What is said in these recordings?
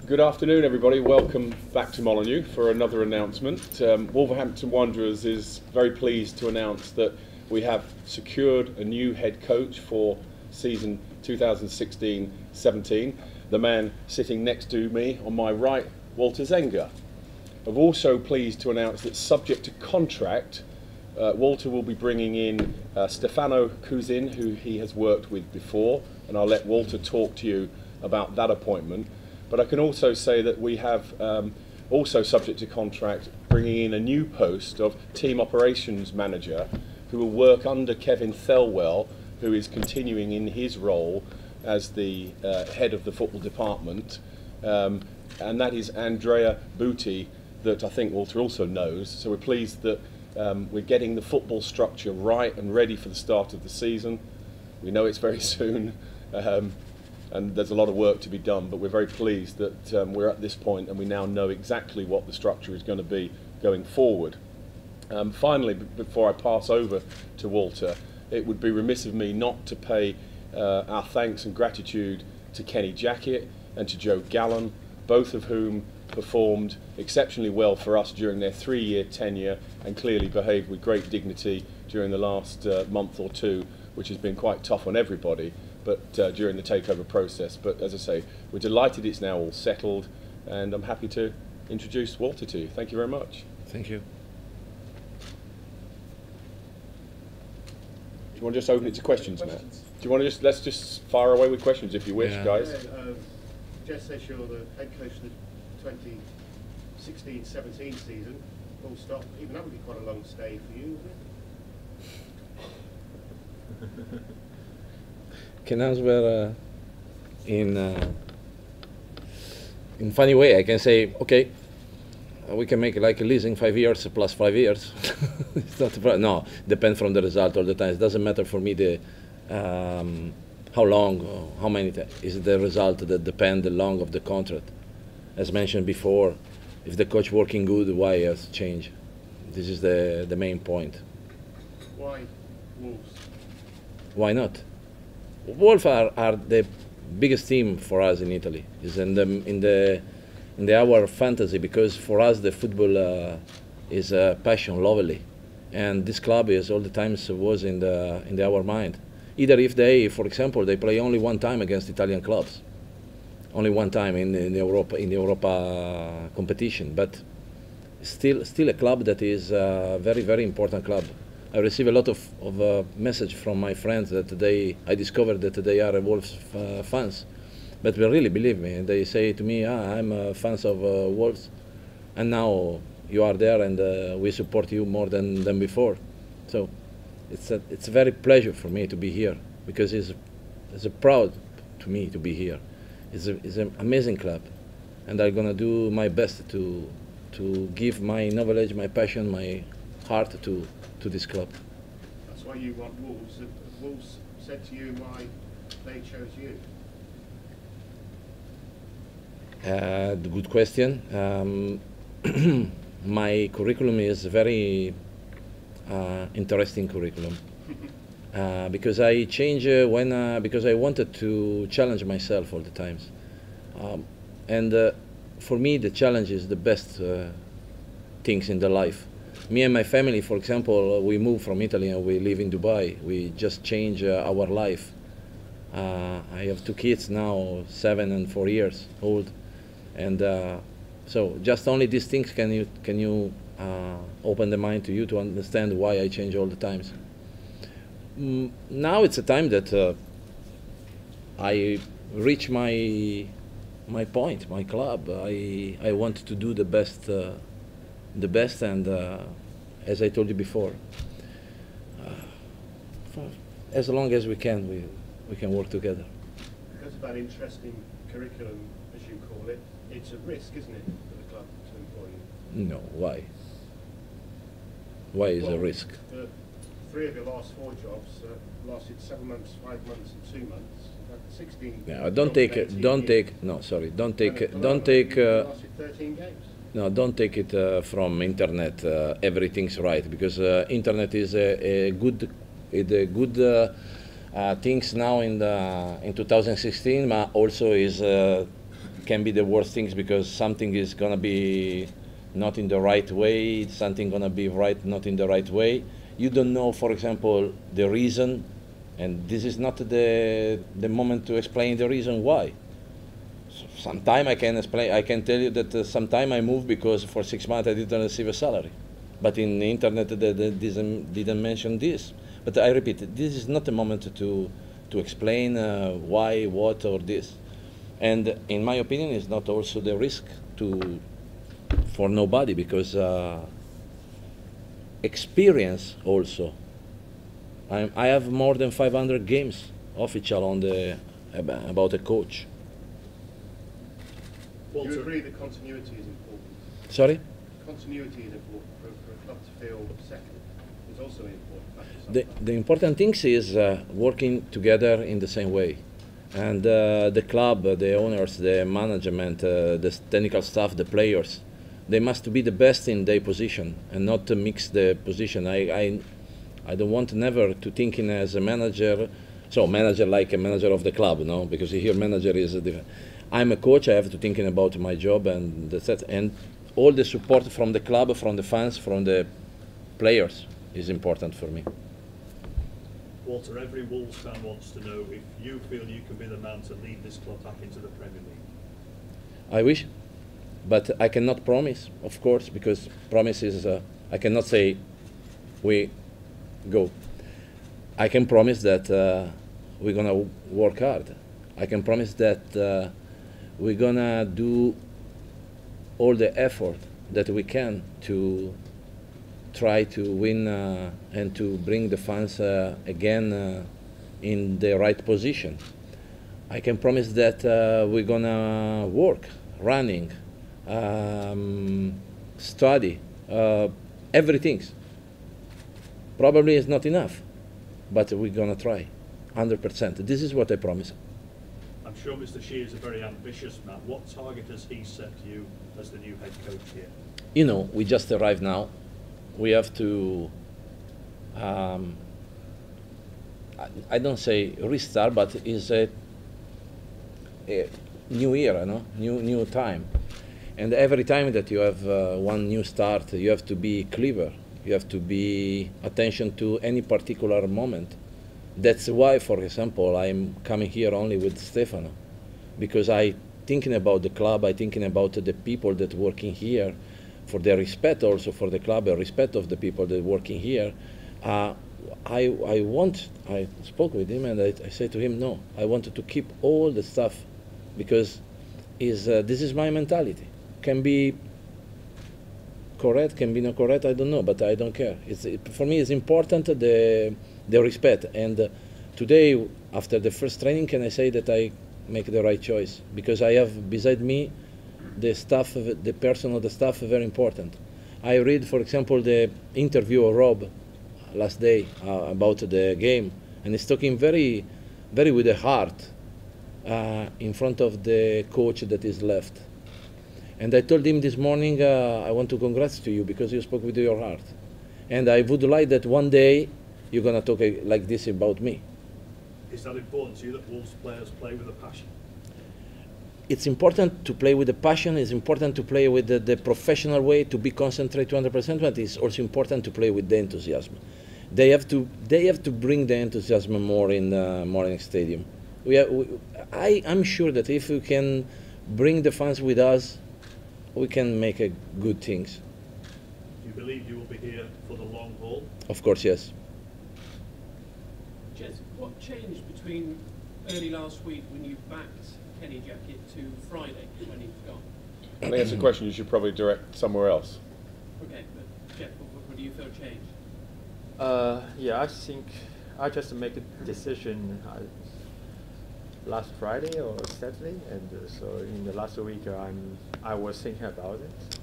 Good afternoon, everybody. Welcome back to Molyneux for another announcement. Wolverhampton Wanderers is very pleased to announce that we have secured a new head coach for season 2016-17. The man sitting next to me on my right, Walter Zenga. I'm also pleased to announce that, subject to contract, Walter will be bringing in Stefano Kuzin, who he has worked with before, and I'll let Walter talk to you about that appointment. But I can also say that we have, also subject to contract, bringing in a new post of team operations manager, who will work under Kevin Thelwell, who is continuing in his role as the head of the football department, and that is Andrea Buti, that I think Walter also knows. So we're pleased that we're getting the football structure right and ready for the start of the season. We know it's very soon. And there's a lot of work to be done, but we're very pleased that we're at this point and we now know exactly what the structure is going to be going forward. Finally, before I pass over to Walter, it would be remiss of me not to pay our thanks and gratitude to Kenny Jackett and to Joe Gallen, both of whom performed exceptionally well for us during their 3-year tenure and clearly behaved with great dignity during the last month or two, which has been quite tough on everybody, but during the takeover process. But as I say, we're delighted it's now all settled, and I'm happy to introduce Walter to you. Thank you very much. Thank you. Do you want to just open it to questions, Matt? Do you want to let's just fire away with questions if you wish, guys. Yeah, Jess says you're the head coach of the 2016-17 season, full stop. Even that would be quite a long stay for you, wouldn't it? Can answer in funny way. I can say, okay, we can make it like a leasing 5 years plus 5 years. It's not a problem. No, depends from the result all the time. It doesn't matter for me the how long, or how many is the result that depend the long of the contract. As mentioned before, if the coach working good, why else change? This is the main point. Why Wolves? Why not? Wolves are the biggest team for us in Italy. Is in the our fantasy, because for us the football is a passion, lovely, and this club is all the time was in our mind. Either if they, for example, they play only one time against Italian clubs, only one time in the Europa competition, but still a club that is a very important club. I receive a lot of message from my friends that I discovered that they are Wolves fans, but they really believe me. They say to me, I'm fans of Wolves, and now you are there, and we support you more than before. So it's a very pleasure for me to be here, because it's a proud to me to be here. It's an amazing club, and I'm gonna do my best to give my knowledge, my passion, my heart to this club. That's why you want Wolves. Have Wolves said to you why they chose you? The good question. My curriculum is very interesting curriculum, because I change because I wanted to challenge myself all the times, and for me the challenge is the best things in the life. Me and my family, for example, we moved from Italy and we live in Dubai. We just changed our life. I have 2 kids now, 7 and 4 years old, and so just only these things can you open the mind to you to understand why I change all the times. Now it's a time that I reach my point, my club. I want to do the best, and as I told you before, as long as we can work together. Because of that interesting curriculum, as you call it, it's a risk, isn't it, for the club to employ you? No, why? Why is a risk? 3 of your last 4 jobs lasted 7 months, 5 months, and 2 months. 16. No, don't take. Lasted 13 games. No, don't take it from internet. Everything's right, because internet is a good things now in 2016, but also is can be the worst things because something is gonna be not in the right way, something gonna be right not in the right way. You don't know, for example, the reason, and this is not the moment to explain the reason why. Sometime I can explain. I can tell you that sometime I moved because for 6 months I didn't receive a salary, but in the internet they didn't mention this. But I repeat, this is not the moment to explain why, what, or this. And in my opinion, it's not also the risk for nobody because experience also. I have more than 500 games official on about a coach. Do you agree that continuity is important? Sorry? Continuity is important for a club to feel second. Is also an important factor. The important thing is working together in the same way. And the club, the owners, the management, the technical staff, the players, they must be the best in their position and not to mix the position. I don't want never to thinking as a manager, so manager like a manager of the club, no? Because here manager is a different. I'm a coach, I have to thinking about my job and that's it. And all the support from the club, from the fans, from the players is important for me. Walter, every Wolves fan wants to know if you feel you can be the man to lead this club back into the Premier League. I wish, but I cannot promise, of course, because promise is, I cannot say we go. I can promise that we're going to work hard. I can promise that we're going to do all the effort that we can to try to win and to bring the fans again in the right position. I can promise that we're going to work, running, study, everything. Probably it's not enough, but we're going to try, 100%. This is what I promise. I'm sure Mr. Shear is a very ambitious man. What target has he set you as the new head coach here? You know, we just arrived now. We have to, I don't say restart, but it's a new era, no? New time. And every time that you have one new start, you have to be clever. You have to be attention to any particular moment. That's why, for example, I'm coming here only with Stefano, because I thinking about the club, I thinking about the people that working here, for their respect also for the club, the respect of the people that working here. I spoke with him and I said to him, no, I wanted to keep all the stuff because this is my mentality. Can be correct, can be not correct, I don't know, but I don't care. For me, it's important the respect. And today, after the first training, can I say that I make the right choice? Because I have beside me the staff, the person of the staff, very important. I read, for example, the interview of Rob last day about the game, and he's talking very, very with the heart in front of the coach that is left. And I told him this morning, I want to congratulate you because you spoke with your heart. And I would like that one day you're going to talk like this about me. Is that important to you that Wolves players play with a passion? It's important to play with the passion. It's important to play with the professional way, to be concentrated 200%, but it's also important to play with the enthusiasm. They have to bring the enthusiasm more in the stadium. I'm sure that if we can bring the fans with us, we can make good things. Do you believe you will be here for the long haul? Of course, yes. Jez, what changed between early last week when you backed Kenny Jackett to Friday when he's gone? I think that's a question you should probably direct somewhere else. Okay, but Jeff, what do you feel changed? Yeah, I think I just make a decision last Friday or Saturday, and so in the last week I was thinking about it.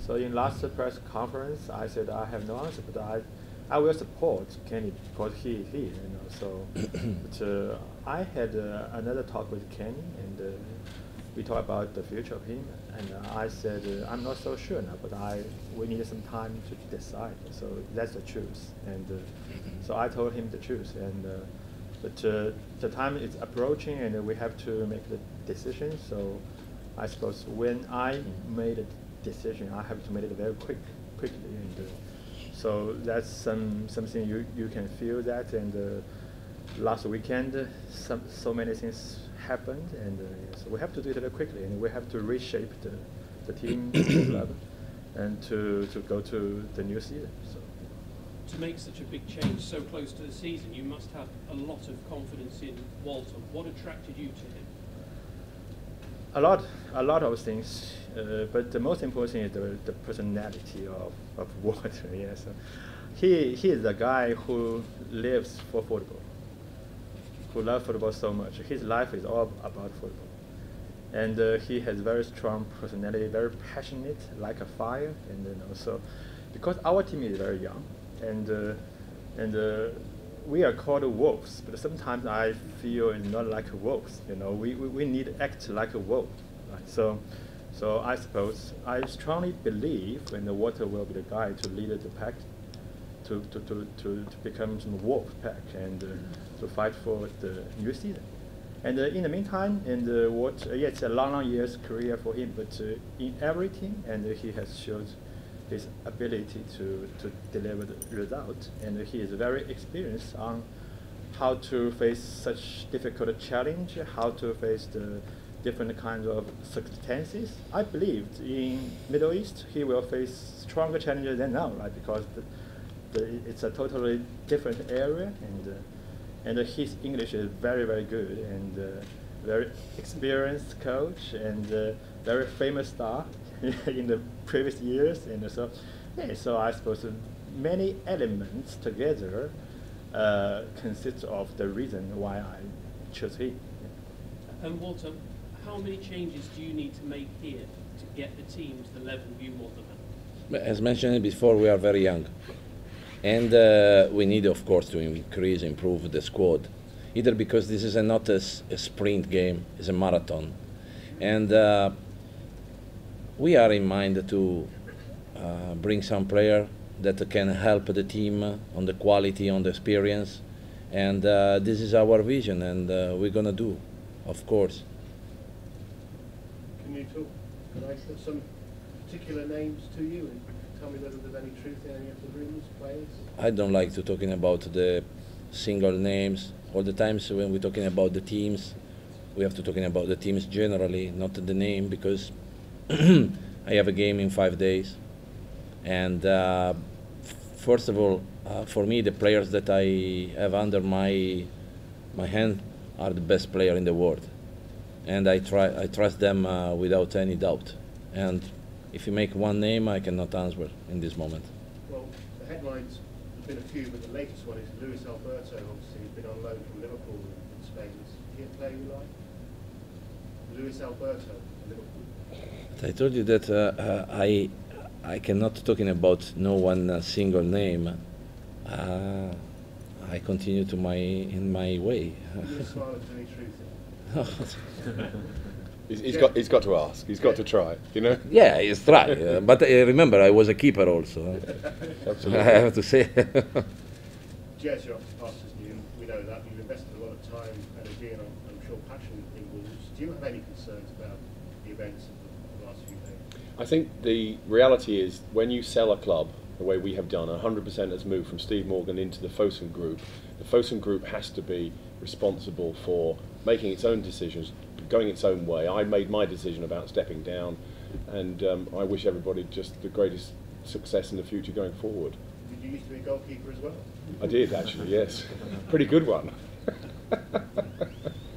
So in last press conference, I said I have no answer, but I will support Kenny because he you know. So, but I had another talk with Kenny, and we talked about the future of him, and I said I'm not so sure now, but we need some time to decide. So that's the truth, and so I told him the truth, and but the time is approaching, and we have to make the decision. So I suppose when I made a decision, I have to make it very quickly, and so that's something you can feel that. And last weekend, so many things happened, and so we have to do it very quickly, and we have to reshape the team club, and to go to the new season. So. To make such a big change so close to the season, you must have a lot of confidence in Walter. What attracted you to him? A lot of things, but the most important thing is the personality of Walter. Yes, he is a guy who lives for football, who loves football so much. His life is all about football, and he has very strong personality, very passionate, like a fire. And also, because our team is very young, and we are called wolves, but sometimes I feel it's not like wolves. You know, we need to act like a wolf. Right? So I suppose I strongly believe when the Walter will be the guy to lead the pack, to become some wolf pack, and to fight for the new season. And in the meantime, yeah, it's a long years career for him, but in everything, and he has showed his ability to deliver the result, and he is very experienced on how to face such difficult challenge, how to face the different kinds of circumstances. I believe in Middle East he will face stronger challenges than now, right? Because it's a totally different area, and his English is very, very good, and very experienced coach, and very famous star in the previous years. And so, yeah, so I suppose many elements together consist of the reason why I chose him. And Walter, how many changes do you need to make here to get the team to the level you want them at? As mentioned before, we are very young, and we need, of course, to improve the squad, either because this is not a sprint game, it's a marathon, and we are in mind to bring some player that can help the team on the quality, on the experience, and this is our vision, and we're gonna do, of course. Can you talk? Can I put some particular names to you and tell me whether there's any truth in any of the rumours, players? I don't like to talking about the single names. All the times when we're talking about the teams, we have to talking about the teams generally, not the name, because I have a game in 5 days, and first of all, for me, the players that I have under my hand are the best player in the world, and I trust them without any doubt. And if you make one name, I cannot answer in this moment. Well, the headlines, there's been a few, but the latest one is Luis Alberto. Obviously, he's been on loan from Liverpool in Spain. Is he a player you like? Luis Alberto, Liverpool. I told you that I cannot talking about no one single name. I continue to in my way. Can you smile at any truth in it? He's got to ask. He's got to try. You know. Yeah, he's try. But remember, I was a keeper also. Absolutely. I have to say. Jez, you're pastors new. We know that you've invested a lot of time, energy, and I'm sure passion in Wolves. Do you have any concerns about the events of the last few days? I think the reality is when you sell a club the way we have done, 100% has moved from Steve Morgan into the Fosun Group. The Fosun Group has to be responsible for making its own decisions, going its own way. I made my decision about stepping down, and I wish everybody just the greatest success in the future going forward. Did you used to be a goalkeeper as well? I did, actually, yes. Pretty good one.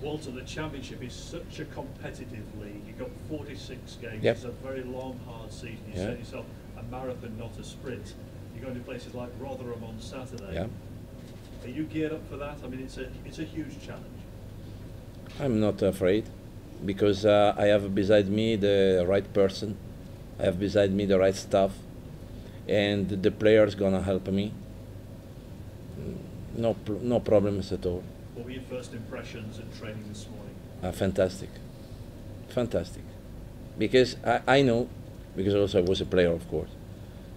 Walter, the Championship is such a competitive league. You've got 46 games. Yep. It's a very long, hard season. You set yourself a marathon, not a sprint. You're going to places like Rotherham on Saturday. Yeah. Are you geared up for that? I mean, it's a huge challenge. I'm not afraid, because I have beside me the right person. I have beside me the right staff, and the players gonna help me. No problems at all. What were your first impressions at training this morning? Fantastic, fantastic. Because I know, because also I was a player, of course,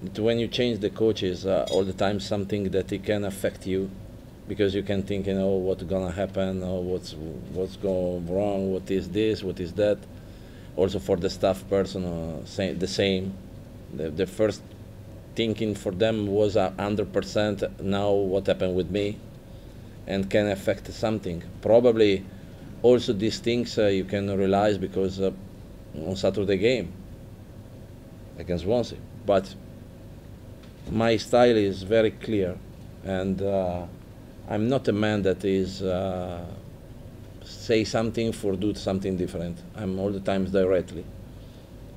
that when you change the coaches all the time, something that it can affect you, because you can think, what's gonna happen, or what's going wrong, what is this, what is that. Also for the staff person, the same. The first thinking for them was 100%. Now what happened with me, and can affect something. Probably also these things you can realize because on Saturday game against Swansea. But my style is very clear, and I'm not a man that is say something for do something different. I'm all the times directly,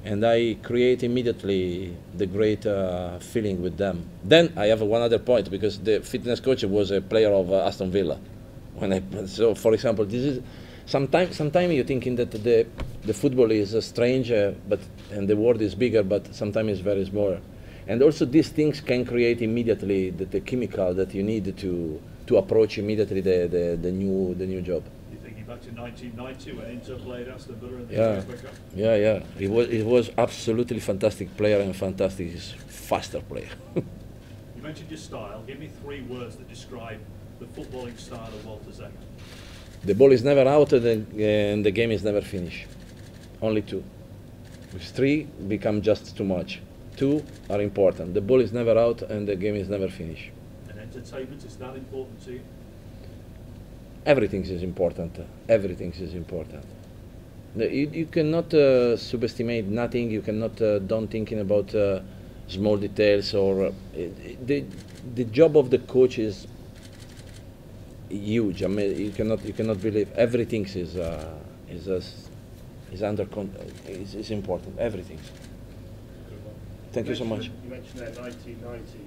and I create immediately the great feeling with them. Then I have one other point, because the fitness coach was a player of Aston Villa. So for example, this is sometimes you're thinking that the football is strange, and the world is bigger, but sometimes it's very small. And also these things can create immediately the chemical that you need to approach immediately the new job. You're thinking back to 1990 when Inter played Aston Villa in the Yeah, FA Cup? yeah. It was absolutely fantastic player, and fantastic faster player. You mentioned your style. Give me 3 words that describe the footballing style of Walter Zenga. The ball is never out, and the game is never finished. Only 2. With 3 become just too much. 2 are important. The ball is never out, and the game is never finished. And entertainment, is that important to you? Everything is important. Everything is important. You cannot subestimate nothing. You cannot don't thinking about small details, or the job of the coach is huge. I mean, you cannot believe everything is under control. Is important. Everything. Thank you so much. You mentioned there 1990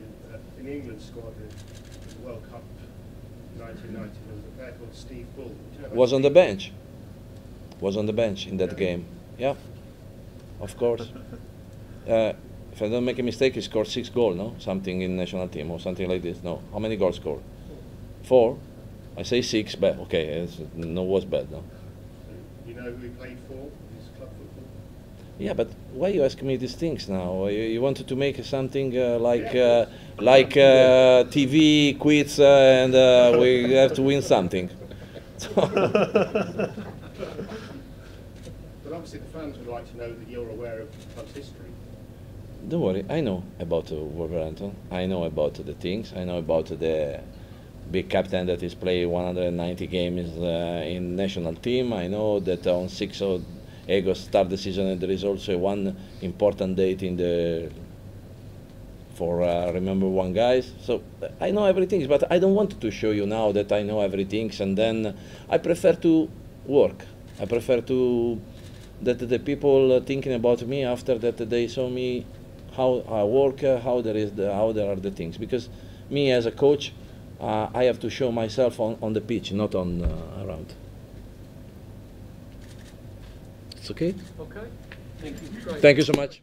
in England's squad in the World Cup 1990. There was a player called Steve Bull. Do you know about Was on Steve? the bench. Was on the bench in that game. Yeah, of course. If I don't make a mistake, he scored 6 goals, no? Something in national team or something like this. No. How many goals scored? 4. I say 6, but okay, no was bad, no. You know who he played for? His club football? Yeah, but why you ask me these things now? You wanted to make something like TV quiz, and we have to win something. But obviously the fans would like to know that you're aware of the club's history. Don't worry, I know about Wolverhampton. I know about the things. I know about the big captain that is playing 190 games in national team. I know that on 6th of August start the season, and there is also one important date in the for remember one guys. So I know everything, but I don't want to show you now that I know everything, and then I prefer to work. I prefer to that the people thinking about me after that they saw me how I work, how there are the things. Because me as a coach, I have to show myself on the pitch, not on around. It's okay? Okay. Thank you. Great. Thank you so much.